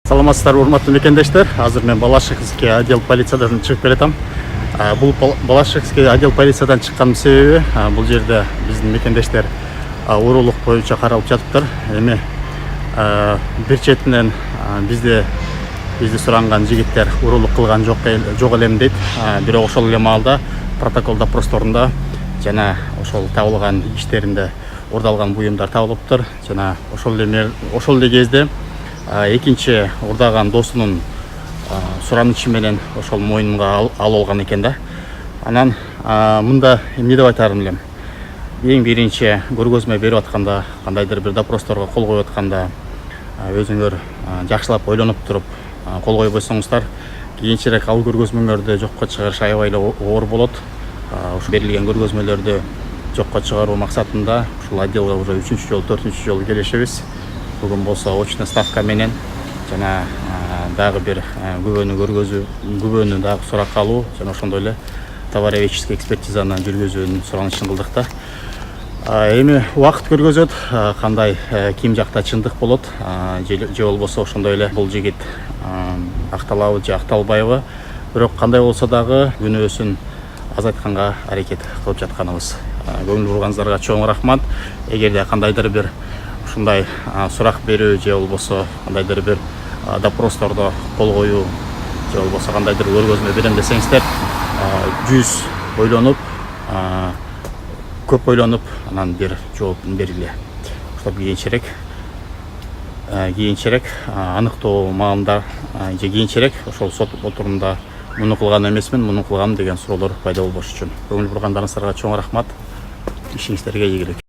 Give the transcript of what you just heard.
Саламатсыздарбы, урматтуу мекендештер. Азыр мен Балашихский отдел полициядан чыгып келатам. Бул Балашихский отдел полициядан чыккан себеби бул жерде биздин мекендештер уурулук боюнча каралып жатыптыр. Эми бир четинен бизди суранган жигиттер уурулук кылган жок элем дейт. Бирок ошол эле маалда протокол допросторунда жана ошол табылган иштеринде урдалган буюмдар табылыптыр. Жана ошол эле кезде экинчи урдаган досунун суранычы менен ошол мойнунга алып алган экен да. Анан мында эмне деп айтарым элем. Эң биринчи көргөзмө берип атканда, кандайдыр бир допросторго кол коюп атканда өзүңөр жакшылап ойлонуп туруп кол койбосоңуздар, кийинчерээк ал көргөзмөңөрдү жокко чыгарыш аябай эле оор болот. Ошо берилген көргөзмөлөрдү жокко чыгаруу максатында ушул отделга уже 3-чү жолу, 4-чү жолу келишебиз. Бүгүн болсо очный ставка менен жана дагы бир күбөнү дагы суракка алуу жана ошондой эле товароведческий экспертизаны жүргүзүүнүн суранычын кылдык да. Эми убакыт көргөзөт, кандай ким жакта чындык болот, же болбосо ошондой эле бул жигит акталабы же акталбайбы. Бирок кандай болсо дагы күнөөсүн азайтканга аракет кылып жатканыбыз. Көңүл бурганыңыздарга чоң рахмат. Эгерде кандайдыр бир ушундай сурак берүү же болбосо кандайдыр бир допростордо кол коюу же болбосо кандайдыр көргөзмө берем десеңиздер, 100 ойлонуп, көп ойлонуп, анан бир жооптун бериле. Ошол кийинчерээк аныктоо маалында же кийинчерээк ошол сот отурумда муну кылган эмесмин, муну кылгам деген суроолор пайда болбош үчүн. Көңүл бургандарыңыздарга чоң рахмат. Ишиңиздерге ийгилик.